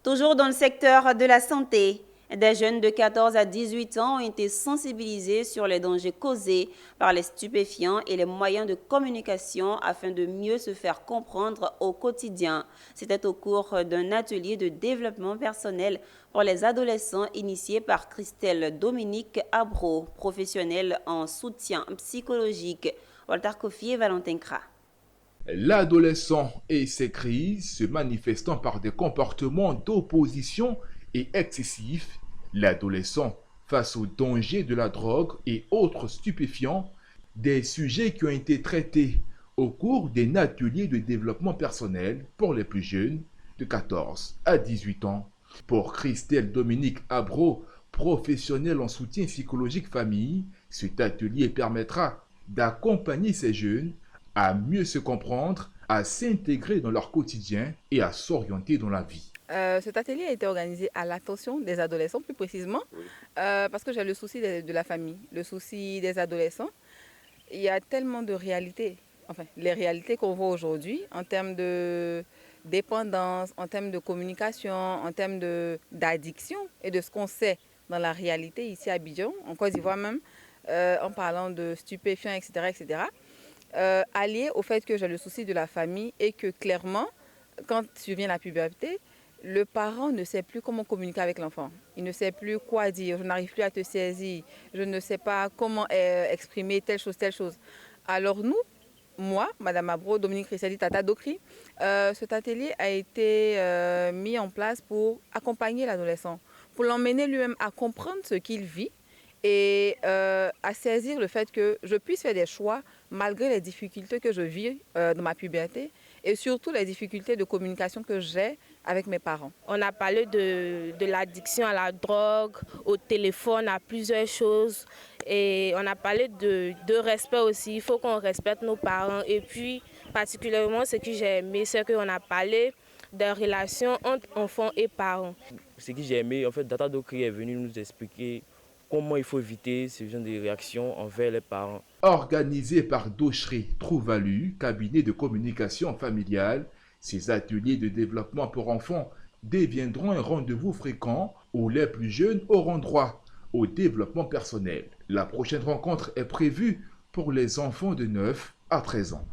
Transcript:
Toujours dans le secteur de la santé, des jeunes de 14 à 18 ans ont été sensibilisés sur les dangers causés par les stupéfiants et les moyens de communication afin de mieux se faire comprendre au quotidien. C'était au cours d'un atelier de développement personnel pour les adolescents initié par Christelle Dominique Abro, professionnelle en soutien psychologique. Walter Kofi et Valentin Kra. L'adolescent et ses crises se manifestant par des comportements d'opposition et excessifs, l'adolescent face au danger de la drogue et autres stupéfiants, des sujets qui ont été traités au cours d'un atelier de développement personnel pour les plus jeunes de 14 à 18 ans. Pour Christelle Dominique Abro, professionnelle en soutien psychologique famille, cet atelier permettra d'accompagner ces jeunes à mieux se comprendre, à s'intégrer dans leur quotidien et à s'orienter dans la vie. Cet atelier a été organisé à l'attention des adolescents, plus précisément, parce que j'ai le souci de la famille, le souci des adolescents. Il y a tellement de réalités, enfin les réalités qu'on voit aujourd'hui en termes de dépendance, en termes de communication, en termes d'addiction et de ce qu'on sait dans la réalité ici à Abidjan, en Côte d'Ivoire même, en parlant de stupéfiants, etc., etc. Allié au fait que j'ai le souci de la famille et que clairement, quand survient la puberté, le parent ne sait plus comment communiquer avec l'enfant. Il ne sait plus quoi dire, je n'arrive plus à te saisir, je ne sais pas comment exprimer telle chose, telle chose. Alors nous, moi, Madame Abro, Dominique Christelle, Tata Dokri, cet atelier a été mis en place pour accompagner l'adolescent, pour l'emmener lui-même à comprendre ce qu'il vit et à saisir le fait que je puisse faire des choix malgré les difficultés que je vis dans ma puberté et surtout les difficultés de communication que j'ai avec mes parents. On a parlé de l'addiction à la drogue, au téléphone, à plusieurs choses. Et on a parlé de respect aussi. Il faut qu'on respecte nos parents. Et puis, particulièrement, ce que j'ai aimé, c'est qu'on a parlé des relations entre enfants et parents. Ce que j'ai aimé, en fait, Tata Dokri est venu nous expliquer comment il faut éviter ce genre de réactions envers les parents. Organisé par Dochery Trouvalu, cabinet de communication familiale, ces ateliers de développement pour enfants deviendront un rendez-vous fréquent où les plus jeunes auront droit au développement personnel. La prochaine rencontre est prévue pour les enfants de 9 à 13 ans.